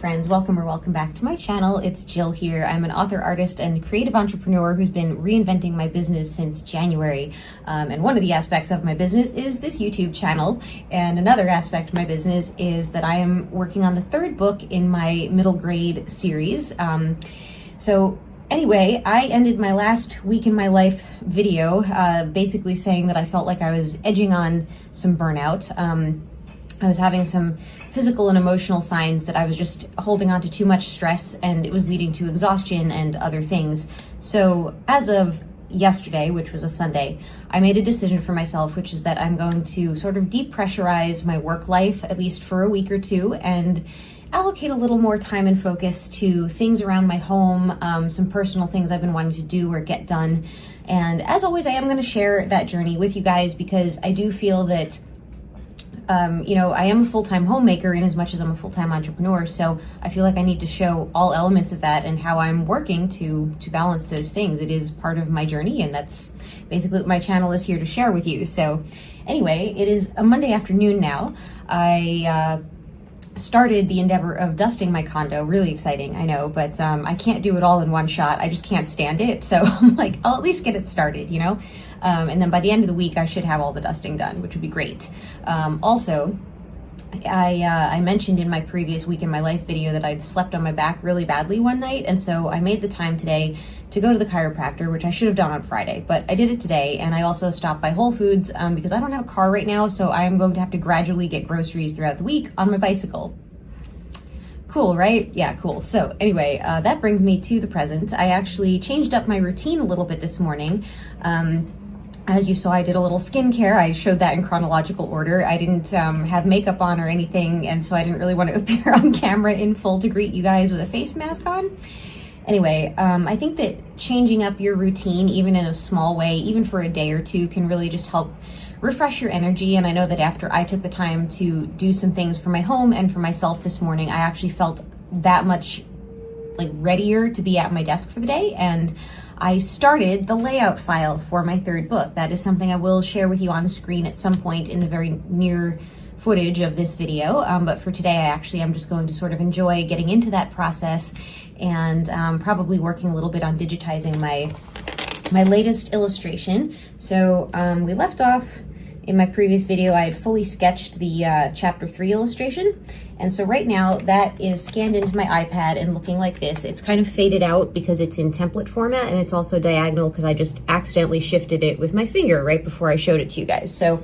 friends, welcome back to my channel. It's Jill here. I'm an author, artist, and creative entrepreneur who's been reinventing my business since January. And one of the aspects of my business is this YouTube channel. And another aspect of my business is that I am working on the third book in my middle grade series. So anyway, I ended my last week in my life video basically saying that I felt like I was edging on some burnout. I was having some physical and emotional signs that I was just holding on to too much stress, and it was leading to exhaustion and other things. So as of yesterday, which was a Sunday, I made a decision for myself, which is that I'm going to sort of depressurize my work life, at least for a week or two, and allocate a little more time and focus to things around my home, some personal things I've been wanting to do or get done. And as always, I am going to share that journey with you guys because I do feel that I am a full-time homemaker in as much as I'm a full-time entrepreneur, so I feel like I need to show all elements of that and how I'm working to balance those things. It is part of my journey, and that's basically what my channel is here to share with you. So anyway, it is a Monday afternoon now. I started the endeavor of dusting my condo. Really exciting, I know, but I can't do it all in one shot. I just can't stand it. So I'm like, I'll at least get it started, you know? And then by the end of the week, I should have all the dusting done, which would be great. Also, I mentioned in my previous week in my life video that I'd slept on my back really badly one night. And so I made the time today to go to the chiropractor, which I should have done on Friday, but I did it today. And I also stopped by Whole Foods because I don't have a car right now. So I am going to have to gradually get groceries throughout the week on my bicycle. Cool, right? Yeah, cool. So anyway, that brings me to the present. I actually changed up my routine a little bit this morning. As you saw, I did a little skincare. I showed that in chronological order. I didn't have makeup on or anything, and so I didn't really want to appear on camera in full to greet you guys with a face mask on. Anyway, I think that changing up your routine, even in a small way, even for a day or two, can really just help refresh your energy. And I know that after I took the time to do some things for my home and for myself this morning, I actually felt that much like readier to be at my desk for the day. And I started the layout file for my third book. That is something I will share with you on the screen at some point in the very near footage of this video. But for today, I'm just going to sort of enjoy getting into that process and probably working a little bit on digitizing my latest illustration. So we left off in my previous video. I had fully sketched the chapter 3 illustration. And so right now that is scanned into my iPad and looking like this. It's kind of faded out because it's in template format, and it's also diagonal because I just accidentally shifted it with my finger right before I showed it to you guys. So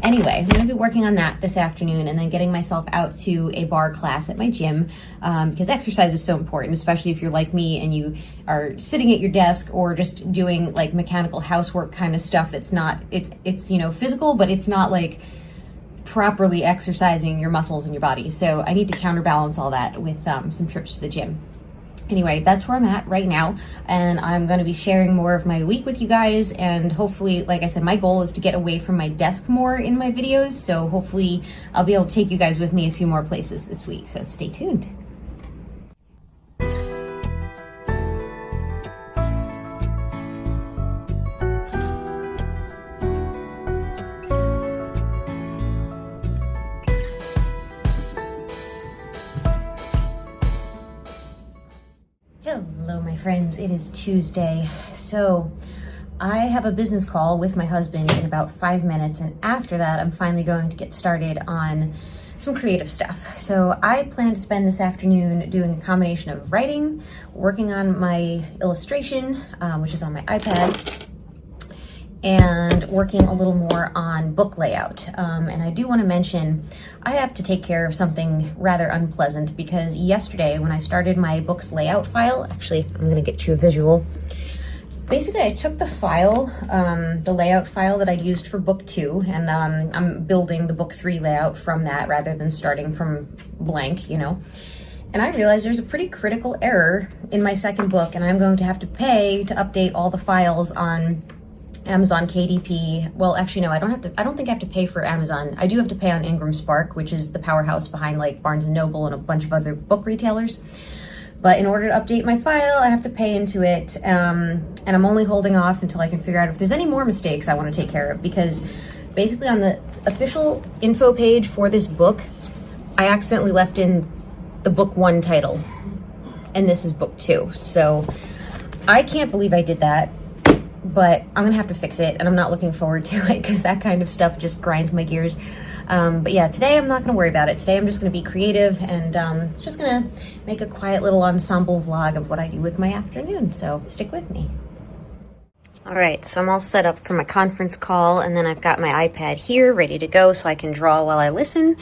anyway, I'm gonna be working on that this afternoon and then getting myself out to a bar class at my gym because exercise is so important, especially if you're like me and you are sitting at your desk or just doing like mechanical housework kind of stuff that's not, it's physical, but it's not like properly exercising your muscles and your body. So I need to counterbalance all that with some trips to the gym. Anyway, that's where I'm at right now, and I'm going to be sharing more of my week with you guys, and hopefully, like I said, my goal is to get away from my desk more in my videos, so hopefully I'll be able to take you guys with me a few more places this week, so stay tuned. Hello, my friends. It is Tuesday. So I have a business call with my husband in about 5 minutes, and after that, I'm finally going to get started on some creative stuff. So I plan to spend this afternoon doing a combination of writing, working on my illustration, which is on my iPad, and working a little more on book layout. And I do want to mention, I have to take care of something rather unpleasant because yesterday when I started my book's layout file, actually, I'm going to get you a visual. Basically, I took the file, the layout file that I'd used for book 2, and I'm building the book 3 layout from that rather than starting from blank, And I realized there's a pretty critical error in my second book, and I'm going to have to pay to update all the files on Amazon KDP. Well, actually, no, I don't think I have to pay for Amazon. I do have to pay on Ingram Spark, which is the powerhouse behind like Barnes & Noble and a bunch of other book retailers. But in order to update my file, I have to pay into it. And I'm only holding off until I can figure out if there's any more mistakes I want to take care of, because basically on the official info page for this book, I accidentally left in the book 1 title, and this is book 2. So I can't believe I did that, but I'm gonna have to fix it, and I'm not looking forward to it because that kind of stuff just grinds my gears. But yeah, today I'm not gonna worry about it. Today I'm just gonna be creative and just gonna make a quiet little ensemble vlog of what I do with my afternoon. So stick with me. All right, so I'm all set up for my conference call, and then I've got my iPad here ready to go so I can draw while I listen.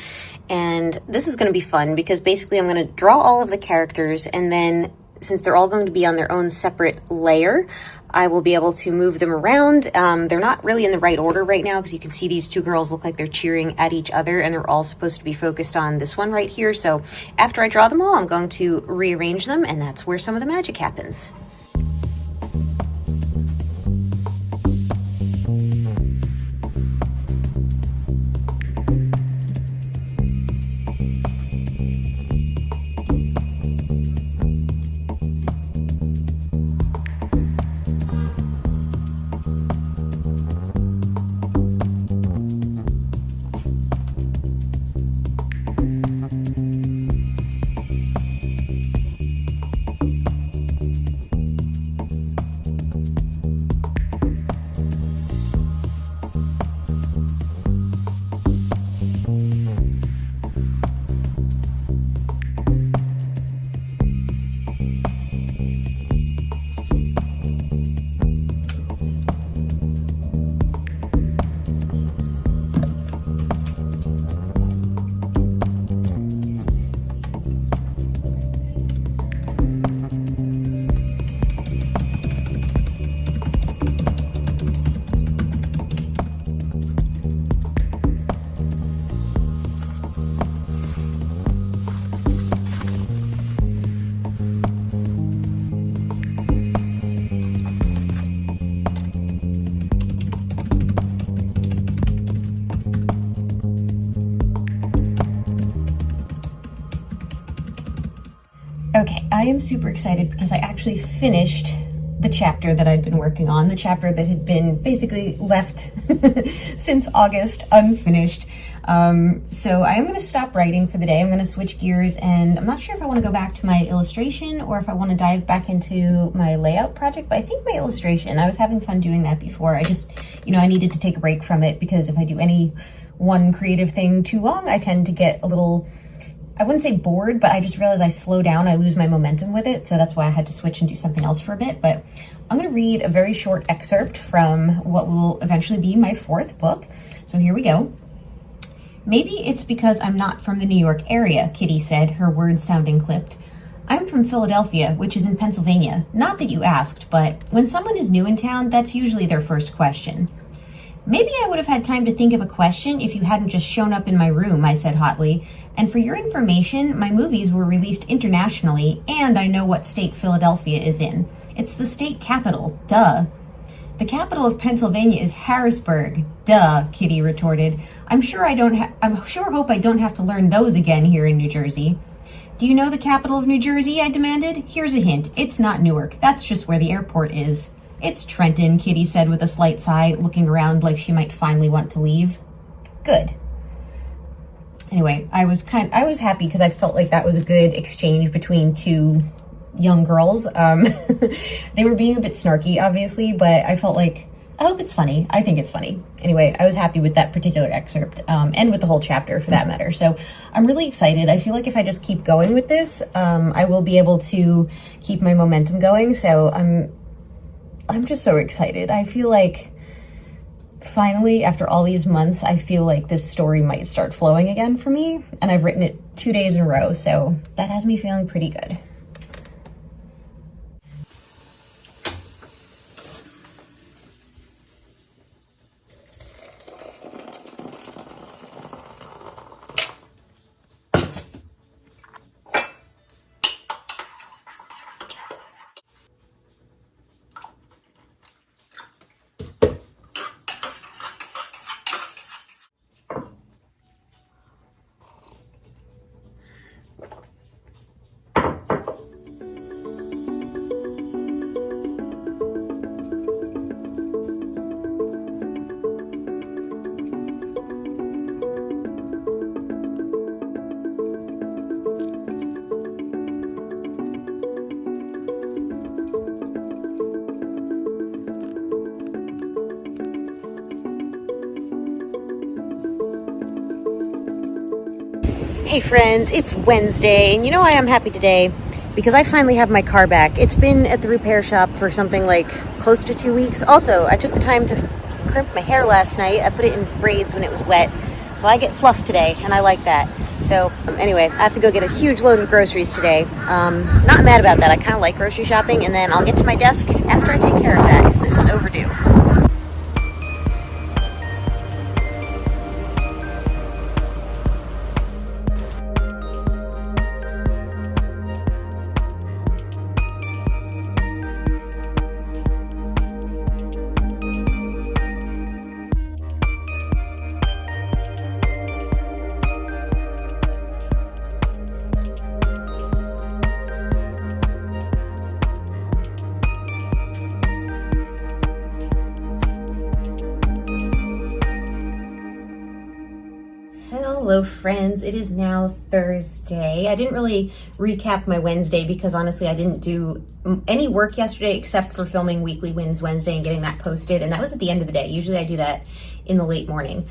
And this is gonna be fun because basically I'm gonna draw all of the characters, and then since they're all going to be on their own separate layer, I will be able to move them around. They're not really in the right order right now because you can see these 2 girls look like they're cheering at each other, and they're all supposed to be focused on this one right here. So after I draw them all, I'm going to rearrange them, and that's where some of the magic happens. Okay, I am super excited because I actually finished the chapter that I'd been working on, the chapter that had been basically left since August unfinished. So I am going to stop writing for the day. I'm going to switch gears, and I'm not sure if I want to go back to my illustration or if I want to dive back into my layout project, but I think my illustration, I was having fun doing that before. I just, I needed to take a break from it because if I do any one creative thing too long, I tend to get a little, I wouldn't say bored, but I just realized I slow down, I lose my momentum with it. So that's why I had to switch and do something else for a bit. But I'm going to read a very short excerpt from what will eventually be my 4th book. So here we go. Maybe it's because I'm not from the New York area, Kitty said, her words sounding clipped. I'm from Philadelphia, which is in Pennsylvania. Not that you asked, but when someone is new in town, that's usually their first question. Maybe I would have had time to think of a question if you hadn't just shown up in my room, I said hotly. And for your information, my movies were released internationally, and I know what state Philadelphia is in. It's the state capital, duh. The capital of Pennsylvania is Harrisburg, duh, Kitty retorted. I'm sure hope I don't have to learn those again here in New Jersey. Do you know the capital of New Jersey? I demanded. Here's a hint. It's not Newark. That's just where the airport is. It's Trenton, Kitty said with a slight sigh, looking around like she might finally want to leave. Good. Anyway, I was happy because I felt like that was a good exchange between 2 young girls. They were being a bit snarky, obviously, but I felt like, I hope it's funny. I think it's funny. Anyway, I was happy with that particular excerpt, and with the whole chapter for that matter. So I'm really excited. I feel like if I just keep going with this, I will be able to keep my momentum going. So I'm just so excited. I feel like finally, after all these months, I feel like this story might start flowing again for me. And I've written it 2 days in a row, so that has me feeling pretty good. Hey friends, it's Wednesday, and you know why I'm happy today? Because I finally have my car back. It's been at the repair shop for something like close to 2 weeks. Also, I took the time to crimp my hair last night. I put it in braids when it was wet, so I get fluff today, and I like that. So anyway, I have to go get a huge load of groceries today. Not mad about that. I kind of like grocery shopping, and then I'll get to my desk after I take care of that, because this is overdue. Hello friends, it is now Thursday. I didn't really recap my Wednesday because honestly I didn't do any work yesterday except for filming Weekly Wins Wednesday and getting that posted, and that was at the end of the day. Usually I do that in the late morning.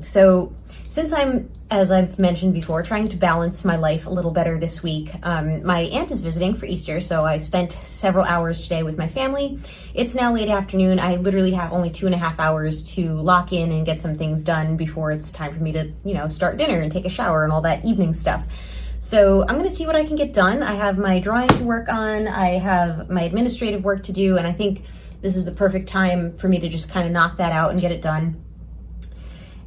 So since I'm, as I've mentioned before, trying to balance my life a little better this week, my aunt is visiting for Easter, so I spent several hours today with my family. It's now late afternoon. I literally have only 2.5 hours to lock in and get some things done before it's time for me to, start dinner and take a shower and all that evening stuff. So I'm gonna see what I can get done. I have my drawing to work on, I have my administrative work to do, and I think this is the perfect time for me to just kind of knock that out and get it done.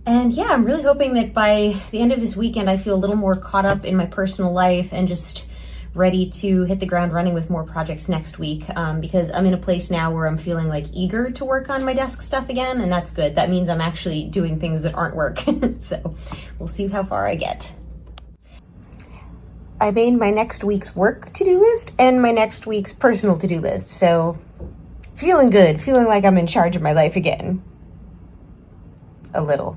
And yeah, I'm really hoping that by the end of this weekend, I feel a little more caught up in my personal life and just ready to hit the ground running with more projects next week, because I'm in a place now where I'm feeling like eager to work on my desk stuff again, and that's good. That means I'm actually doing things that aren't work. So we'll see how far I get. I made my next week's work to-do list and my next week's personal to-do list, so feeling good, feeling like I'm in charge of my life again. A little.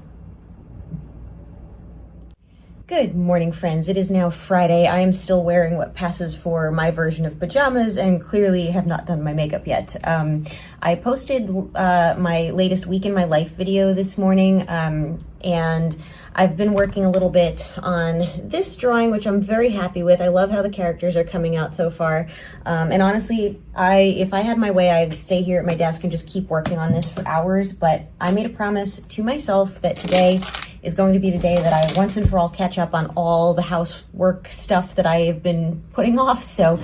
Good morning, friends. It is now Friday. I am still wearing what passes for my version of pajamas and clearly have not done my makeup yet. I posted my latest week in my life video this morning, and I've been working a little bit on this drawing, which I'm very happy with. I love how the characters are coming out so far. And honestly, if I had my way, I'd stay here at my desk and just keep working on this for hours, but I made a promise to myself that today is going to be the day that I once and for all catch up on all the housework stuff that I have been putting off. So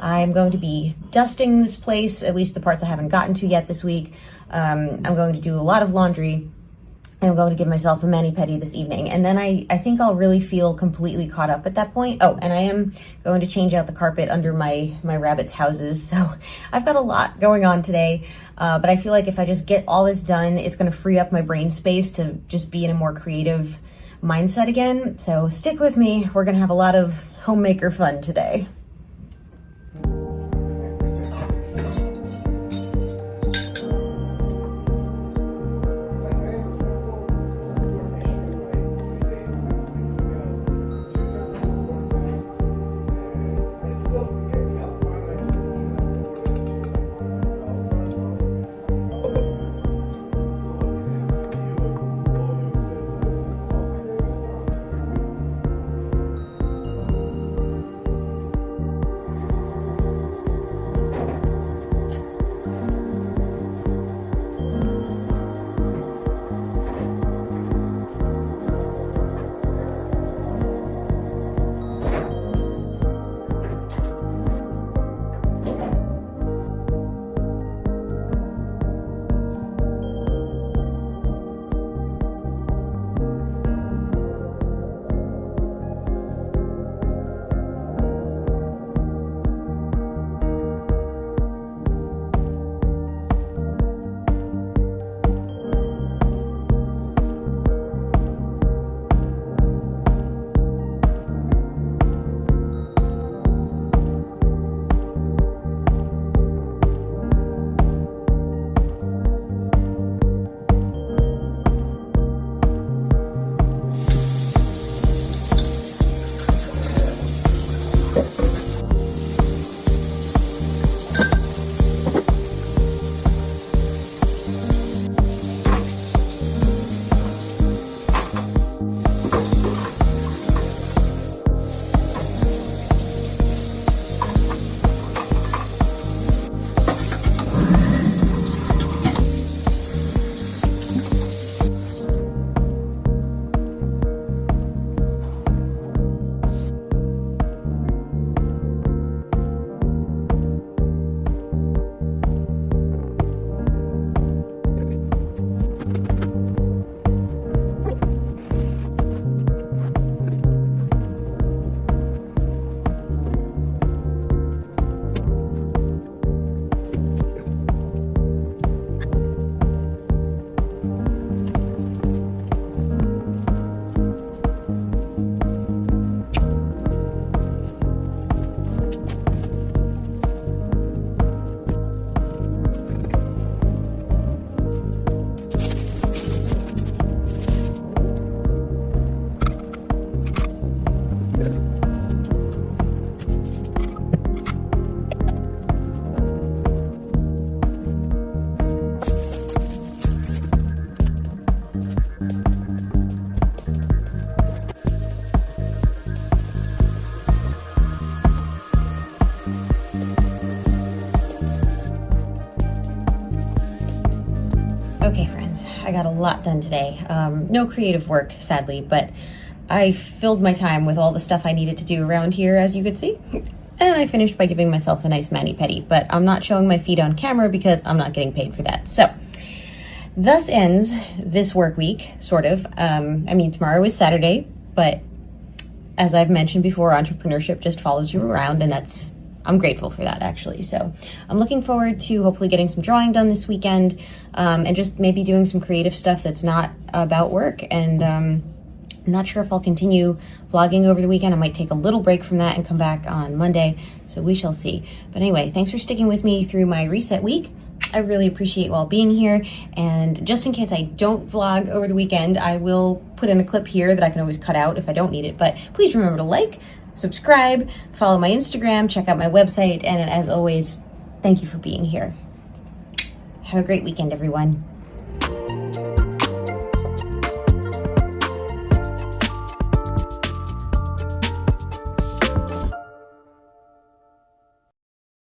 I'm going to be dusting this place, at least the parts I haven't gotten to yet this week. I'm going to do a lot of laundry, and I'm going to give myself a mani-pedi this evening. And then I think I'll really feel completely caught up at that point. Oh, and I am going to change out the carpet under my rabbits' houses. So I've got a lot going on today. But I feel like if I just get all this done, it's going to free up my brain space to just be in a more creative mindset again. So stick with me. We're going to have a lot of homemaker fun today. Okay, friends, I got a lot done today. No creative work, sadly, but I filled my time with all the stuff I needed to do around here, as you could see. And I finished by giving myself a nice mani-pedi, but I'm not showing my feet on camera because I'm not getting paid for that. So, thus ends this work week, sort of. Tomorrow is Saturday, but as I've mentioned before, entrepreneurship just follows you around, and I'm grateful for that, actually. So I'm looking forward to hopefully getting some drawing done this weekend, and just maybe doing some creative stuff that's not about work. And I'm not sure if I'll continue vlogging over the weekend. I might take a little break from that and come back on Monday, so we shall see. But anyway, thanks for sticking with me through my reset week. I really appreciate you all being here, and just in case I don't vlog over the weekend, I will put in a clip here that I can always cut out if I don't need it. But please remember to like, subscribe, follow my Instagram, check out my website, and as always, thank you for being here. Have a great weekend, everyone.